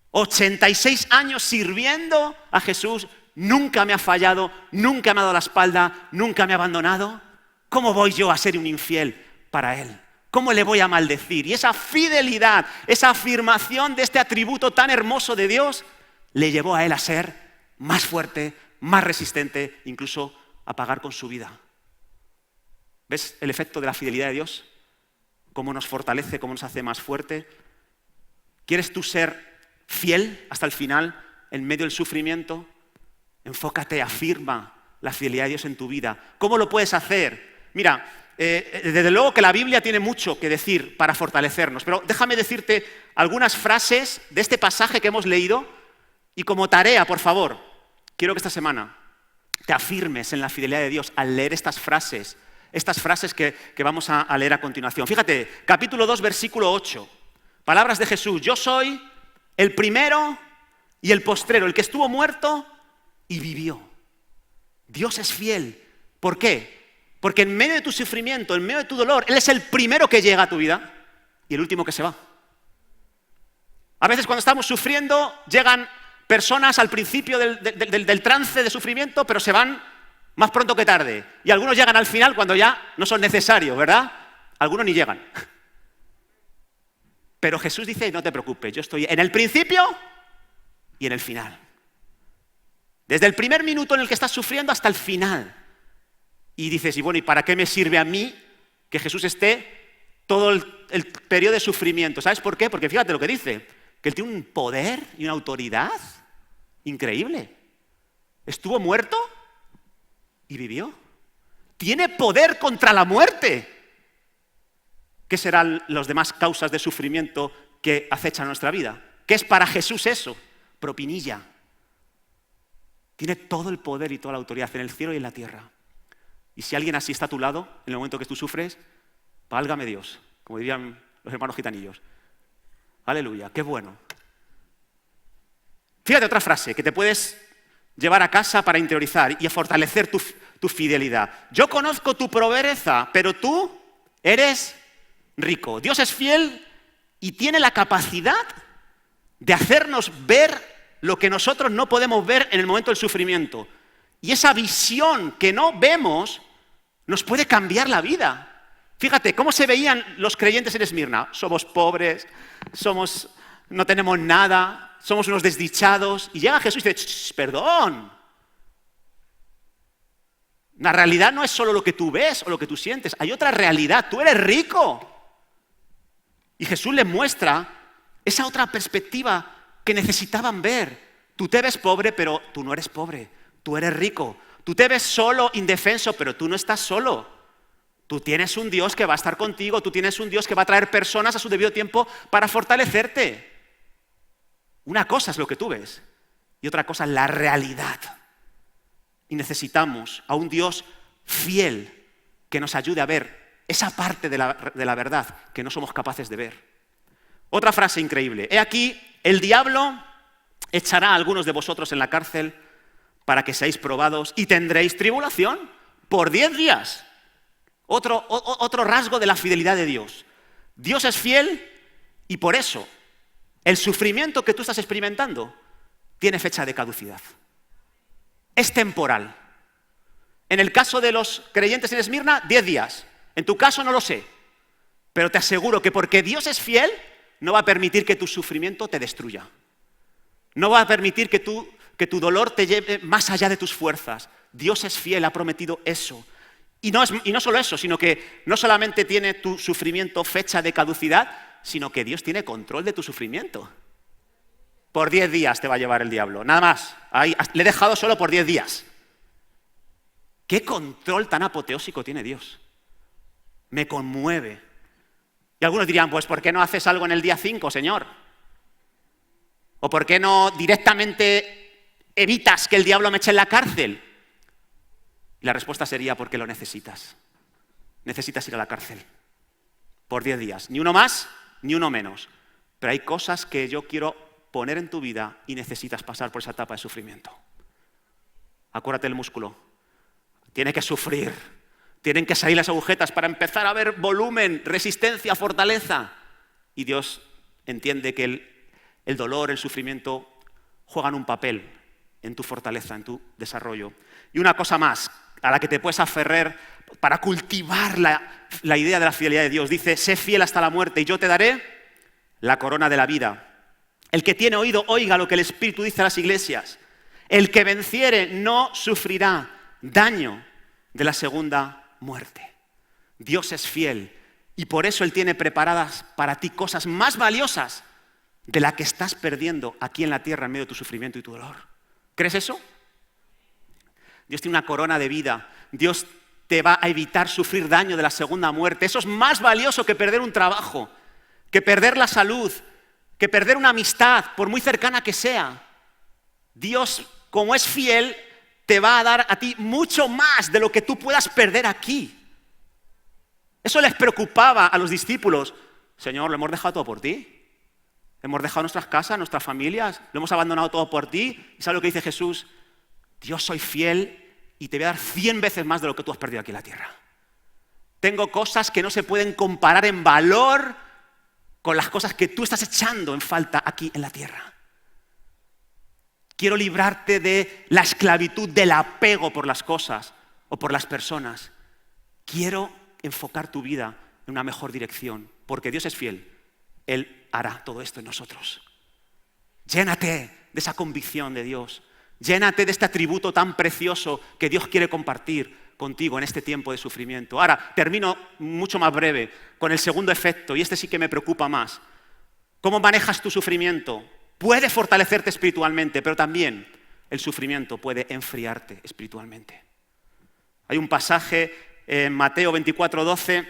86 años sirviendo a Jesús, nunca me ha fallado, nunca me ha dado la espalda, nunca me ha abandonado. ¿Cómo voy yo a ser un infiel para Él? ¿Cómo le voy a maldecir? Y esa fidelidad, esa afirmación de este atributo tan hermoso de Dios, le llevó a él a ser más fuerte, más resistente, incluso a pagar con su vida. ¿Ves el efecto de la fidelidad de Dios? ¿Cómo nos fortalece, cómo nos hace más fuerte? ¿Quieres tú ser fiel hasta el final, en medio del sufrimiento? Enfócate, afirma la fidelidad de Dios en tu vida. ¿Cómo lo puedes hacer? Mira, desde luego que la Biblia tiene mucho que decir para fortalecernos, pero déjame decirte algunas frases de este pasaje que hemos leído, y como tarea, por favor, quiero que esta semana te afirmes en la fidelidad de Dios al leer estas frases que vamos a leer a continuación. Fíjate, capítulo 2, versículo 8, palabras de Jesús: yo soy el primero y el postrero, el que estuvo muerto y vivió. Dios es fiel. ¿Por qué? Porque en medio de tu sufrimiento, en medio de tu dolor, Él es el primero que llega a tu vida y el último que se va. A veces cuando estamos sufriendo, llegan personas al principio del trance de sufrimiento, pero se van más pronto que tarde. Y algunos llegan al final cuando ya no son necesarios, ¿verdad? Algunos ni llegan. Pero Jesús dice: no te preocupes, yo estoy en el principio y en el final. Desde el primer minuto en el que estás sufriendo hasta el final. Y dices: y bueno, ¿y para qué me sirve a mí que Jesús esté todo el periodo de sufrimiento. ¿Sabes por qué? Porque fíjate lo que dice, que Él tiene un poder y una autoridad increíble. Estuvo muerto y vivió. Tiene poder contra la muerte. ¿Qué serán las demás causas de sufrimiento que acechan nuestra vida? ¿Qué es para Jesús eso? Propinilla. Tiene todo el poder y toda la autoridad en el cielo y en la tierra. Y si alguien así está a tu lado, en el momento que tú sufres, válgame Dios, como dirían los hermanos gitanillos. Aleluya, qué bueno. Fíjate otra frase que te puedes llevar a casa para interiorizar y a fortalecer tu fidelidad. Yo conozco tu pobreza, pero tú eres rico. Dios es fiel y tiene la capacidad de hacernos ver lo que nosotros no podemos ver en el momento del sufrimiento. Y esa visión que no vemos nos puede cambiar la vida. Fíjate, ¿cómo se veían los creyentes en Esmirna? Somos pobres, no tenemos nada, somos unos desdichados. Y llega Jesús y dice, perdón. La realidad no es solo lo que tú ves o lo que tú sientes, hay otra realidad, tú eres rico. Y Jesús les muestra esa otra perspectiva que necesitaban ver. Tú te ves pobre, pero tú no eres pobre, tú eres rico. Tú te ves solo, indefenso, pero tú no estás solo. Tú tienes un Dios que va a estar contigo, tú tienes un Dios que va a traer personas a su debido tiempo para fortalecerte. Una cosa es lo que tú ves y otra cosa es la realidad. Y necesitamos a un Dios fiel que nos ayude a ver esa parte de la verdad que no somos capaces de ver. Otra frase increíble. He aquí, el diablo echará a algunos de vosotros en la cárcel para que seáis probados y tendréis tribulación por 10 días. Otro rasgo de la fidelidad de Dios. Dios es fiel y por eso el sufrimiento que tú estás experimentando tiene fecha de caducidad. Es temporal. En el caso de los creyentes en Esmirna, 10 días. En tu caso no lo sé, pero te aseguro que porque Dios es fiel, no va a permitir que tu sufrimiento te destruya. No va a permitir que tu dolor te lleve más allá de tus fuerzas. Dios es fiel, ha prometido eso. Y no solo eso, sino que no solamente tiene tu sufrimiento fecha de caducidad, sino que Dios tiene control de tu sufrimiento. Por 10 días te va a llevar el diablo, nada más. Le he dejado solo por 10 días. ¿Qué control tan apoteósico tiene Dios? Me conmueve. Y algunos dirían, pues ¿por qué no haces algo en el día 5, Señor? ¿O por qué no directamente evitas que el diablo me eche en la cárcel? Y la respuesta sería porque lo necesitas. Necesitas ir a la cárcel por 10 días. Ni uno más, ni uno menos. Pero hay cosas que yo quiero poner en tu vida y necesitas pasar por esa etapa de sufrimiento. Acuérdate del músculo. Tiene que sufrir. Tienen que salir las agujetas para empezar a ver volumen, resistencia, fortaleza. Y Dios entiende que el dolor, el sufrimiento juegan un papel en tu fortaleza, en tu desarrollo. Y una cosa más a la que te puedes aferrar para cultivar la idea de la fidelidad de Dios. Dice, sé fiel hasta la muerte y yo te daré la corona de la vida. El que tiene oído, oiga lo que el Espíritu dice a las iglesias. El que venciere no sufrirá daño de la segunda muerte. Dios es fiel y por eso Él tiene preparadas para ti cosas más valiosas de la que estás perdiendo aquí en la tierra en medio de tu sufrimiento y tu dolor. ¿Crees eso? Dios tiene una corona de vida. Dios te va a evitar sufrir daño de la segunda muerte. Eso es más valioso que perder un trabajo, que perder la salud, que perder una amistad, por muy cercana que sea. Dios, como es fiel, te va a dar a ti mucho más de lo que tú puedas perder aquí. Eso les preocupaba a los discípulos. Señor, lo hemos dejado todo por ti. Hemos dejado nuestras casas, nuestras familias, lo hemos abandonado todo por ti. ¿Y sabes lo que dice Jesús? Yo soy fiel y te voy a dar 100 veces más de lo que tú has perdido aquí en la tierra. Tengo cosas que no se pueden comparar en valor con las cosas que tú estás echando en falta aquí en la tierra. Quiero librarte de la esclavitud, del apego por las cosas o por las personas. Quiero enfocar tu vida en una mejor dirección, porque Dios es fiel. Él hará todo esto en nosotros. Llénate de esa convicción de Dios. Llénate de este atributo tan precioso que Dios quiere compartir contigo en este tiempo de sufrimiento. Ahora, termino mucho más breve con el segundo efecto, y este sí que me preocupa más. ¿Cómo manejas tu sufrimiento? Puede fortalecerte espiritualmente, pero también el sufrimiento puede enfriarte espiritualmente. Hay un pasaje en Mateo 24:12,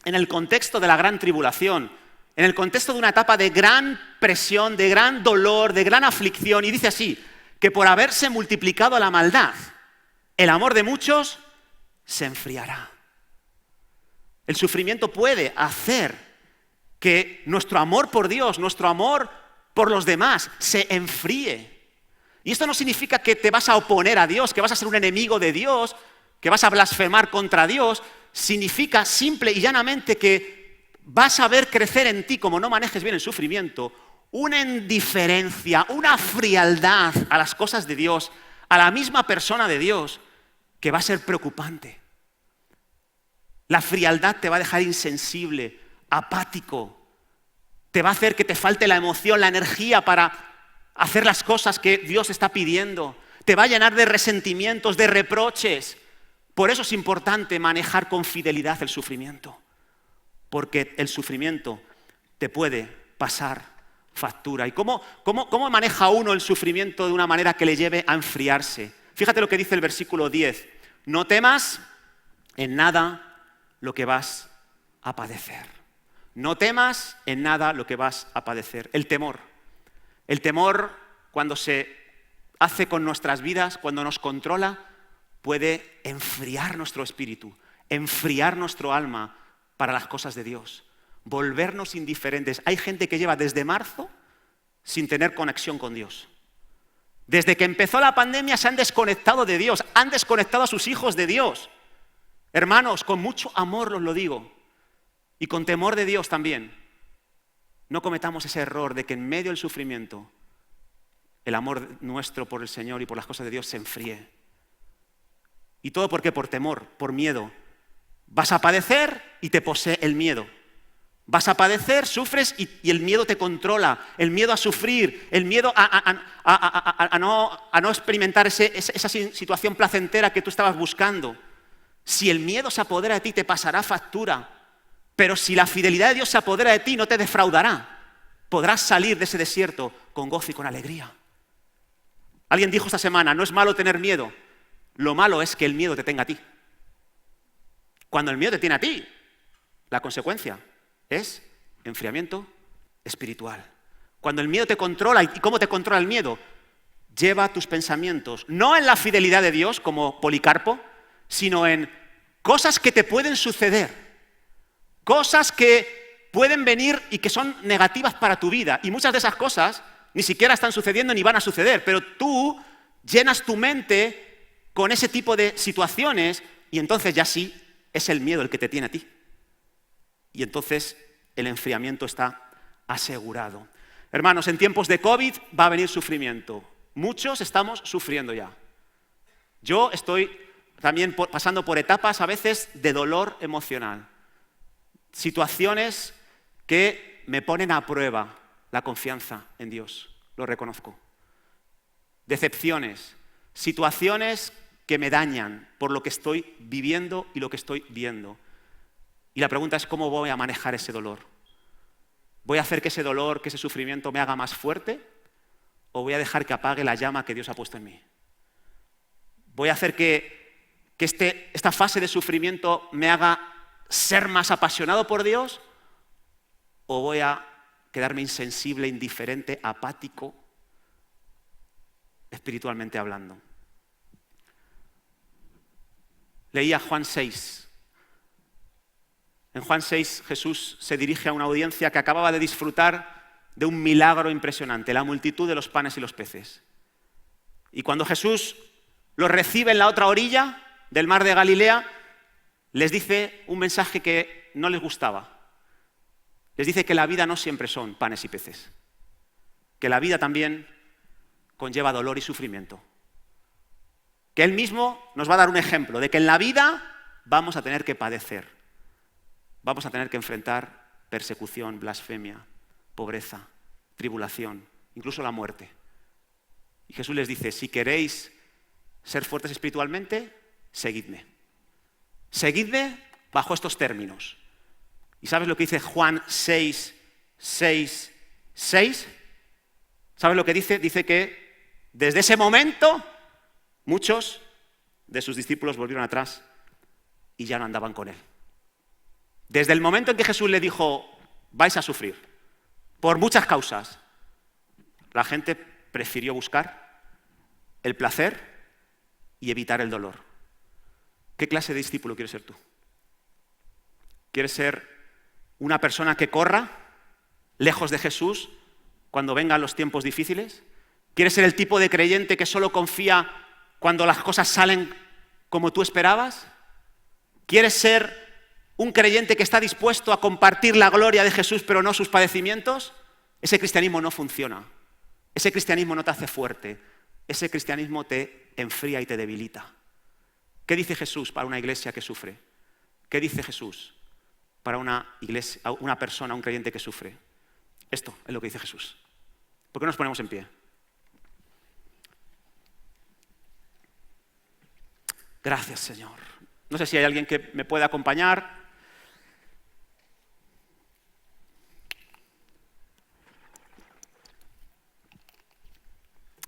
en el contexto de la gran tribulación, en el contexto de una etapa de gran presión, de gran dolor, de gran aflicción, y dice así, que por haberse multiplicado la maldad, el amor de muchos se enfriará. El sufrimiento puede hacer que nuestro amor por Dios, nuestro amor por los demás, se enfríe. Y esto no significa que te vas a oponer a Dios, que vas a ser un enemigo de Dios, que vas a blasfemar contra Dios. Significa simple y llanamente que vas a ver crecer en ti, como no manejes bien el sufrimiento, una indiferencia, una frialdad a las cosas de Dios, a la misma persona de Dios, que va a ser preocupante. La frialdad te va a dejar insensible, apático, te va a hacer que te falte la emoción, la energía para hacer las cosas que Dios está pidiendo, te va a llenar de resentimientos, de reproches. Por eso es importante manejar con fidelidad el sufrimiento, porque el sufrimiento te puede pasar factura. ¿Y cómo maneja uno el sufrimiento de una manera que le lleve a enfriarse? Fíjate lo que dice el versículo 10. No temas en nada lo que vas a padecer. No temas en nada lo que vas a padecer. El temor, cuando se hace con nuestras vidas, cuando nos controla, puede enfriar nuestro espíritu, enfriar nuestro alma para las cosas de Dios, volvernos indiferentes. Hay gente que lleva desde marzo sin tener conexión con Dios. Desde que empezó la pandemia se han desconectado de Dios, han desconectado a sus hijos de Dios. Hermanos, con mucho amor os lo digo, y con temor de Dios también, no cometamos ese error de que en medio del sufrimiento el amor nuestro por el Señor y por las cosas de Dios se enfríe. ¿Y todo por qué? Por temor, por miedo. Vas a padecer y te posee el miedo. Vas a padecer, sufres y el miedo te controla. El miedo a sufrir, el miedo a no experimentar esa situación placentera que tú estabas buscando. Si el miedo se apodera de ti, te pasará factura. Pero si la fidelidad de Dios se apodera de ti, no te defraudará. Podrás salir de ese desierto con gozo y con alegría. Alguien dijo esta semana, no es malo tener miedo. Lo malo es que el miedo te tenga a ti. Cuando el miedo te tiene a ti, la consecuencia es enfriamiento espiritual. Cuando el miedo te controla, ¿y cómo te controla el miedo? Lleva tus pensamientos, no en la fidelidad de Dios, como Policarpo, sino en cosas que te pueden suceder, cosas que pueden venir y que son negativas para tu vida. Y muchas de esas cosas ni siquiera están sucediendo ni van a suceder, pero tú llenas tu mente con ese tipo de situaciones y entonces ya sí es el miedo el que te tiene a ti. Y entonces el enfriamiento está asegurado. Hermanos, en tiempos de COVID va a venir sufrimiento. Muchos estamos sufriendo ya. Yo estoy también pasando por etapas a veces de dolor emocional. Situaciones que me ponen a prueba la confianza en Dios, lo reconozco. Decepciones, situaciones que me dañan por lo que estoy viviendo y lo que estoy viendo. Y la pregunta es, ¿cómo voy a manejar ese dolor? ¿Voy a hacer que ese dolor, que ese sufrimiento me haga más fuerte? ¿O voy a dejar que apague la llama que Dios ha puesto en mí? ¿Voy a hacer que esta fase de sufrimiento me haga ser más apasionado por Dios? ¿O voy a quedarme insensible, indiferente, apático, espiritualmente hablando? Leía Juan 6. En Juan 6 Jesús se dirige a una audiencia que acababa de disfrutar de un milagro impresionante, la multitud de los panes y los peces. Y cuando Jesús los recibe en la otra orilla del mar de Galilea, les dice un mensaje que no les gustaba. Les dice que la vida no siempre son panes y peces, que la vida también conlleva dolor y sufrimiento. Que Él mismo nos va a dar un ejemplo de que en la vida vamos a tener que padecer, vamos a tener que enfrentar persecución, blasfemia, pobreza, tribulación, incluso la muerte. Y Jesús les dice, si queréis ser fuertes espiritualmente, seguidme. Seguidme bajo estos términos. ¿Y sabes lo que dice Juan 6, 6, 6? ¿Sabes lo que dice? Dice que desde ese momento muchos de sus discípulos volvieron atrás y ya no andaban con él. Desde el momento en que Jesús le dijo, vais a sufrir, por muchas causas, la gente prefirió buscar el placer y evitar el dolor. ¿Qué clase de discípulo quieres ser tú? ¿Quieres ser una persona que corra lejos de Jesús cuando vengan los tiempos difíciles? ¿Quieres ser el tipo de creyente que solo confía cuando las cosas salen como tú esperabas? ¿Quieres ser un creyente que está dispuesto a compartir la gloria de Jesús pero no sus padecimientos? Ese cristianismo no funciona. Ese cristianismo no te hace fuerte. Ese cristianismo te enfría y te debilita. ¿Qué dice Jesús para una iglesia que sufre? ¿Qué dice Jesús para una iglesia, una persona, un creyente que sufre? Esto es lo que dice Jesús. ¿Por qué nos ponemos en pie? Gracias, Señor. No sé si hay alguien que me pueda acompañar.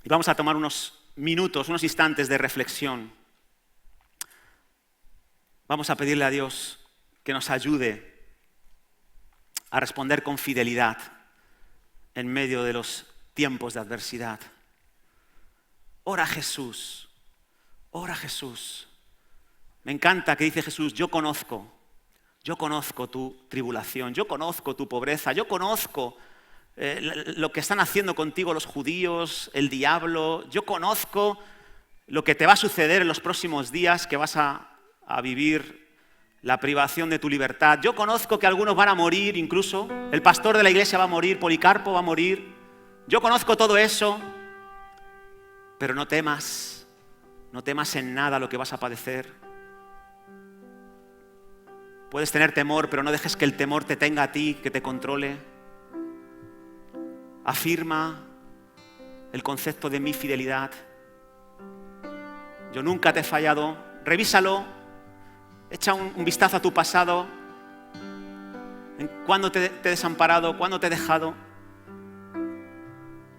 Y vamos a tomar unos minutos, unos instantes de reflexión. Vamos a pedirle a Dios que nos ayude a responder con fidelidad en medio de los tiempos de adversidad. Ora Jesús, ora Jesús. Me encanta que dice Jesús, yo conozco tu tribulación, yo conozco tu pobreza, yo conozco lo que están haciendo contigo los judíos, el diablo, yo conozco lo que te va a suceder en los próximos días, que vas a vivir la privación de tu libertad. Yo conozco que algunos van a morir incluso, el pastor de la iglesia va a morir, Policarpo va a morir. Yo conozco todo eso, pero no temas en nada lo que vas a padecer. Puedes tener temor, pero no dejes que el temor te tenga a ti, que te controle. Afirma el concepto de mi fidelidad. Yo nunca te he fallado. Revísalo. Echa un vistazo a tu pasado. En cuándo te he desamparado, cuándo te he dejado.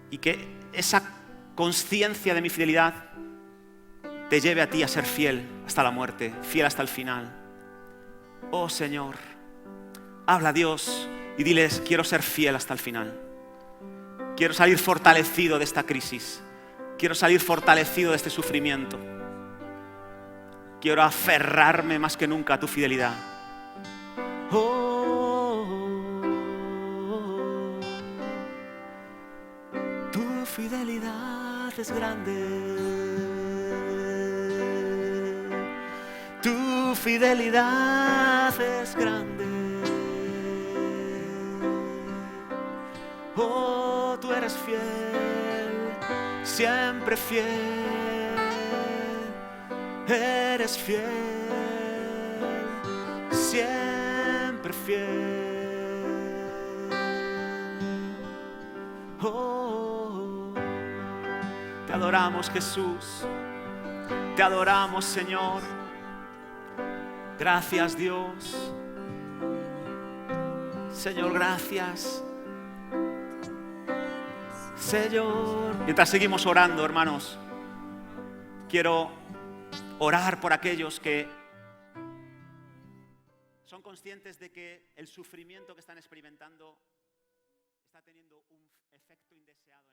Y que esa conciencia de mi fidelidad te lleve a ti a ser fiel hasta la muerte, fiel hasta el final. Oh Señor, habla a Dios y diles, quiero ser fiel hasta el final. Quiero salir fortalecido de esta crisis. Quiero salir fortalecido de este sufrimiento. Quiero aferrarme más que nunca a tu fidelidad. Tu fidelidad es grande. Tu fidelidad es grande. Oh, tú eres fiel, siempre fiel. Eres fiel, siempre fiel. Oh, te adoramos, Jesús. Te adoramos, Señor. Gracias, Dios. Señor, gracias. Señor. Mientras seguimos orando, hermanos, quiero orar por aquellos que son conscientes de que el sufrimiento que están experimentando está teniendo un efecto indeseado.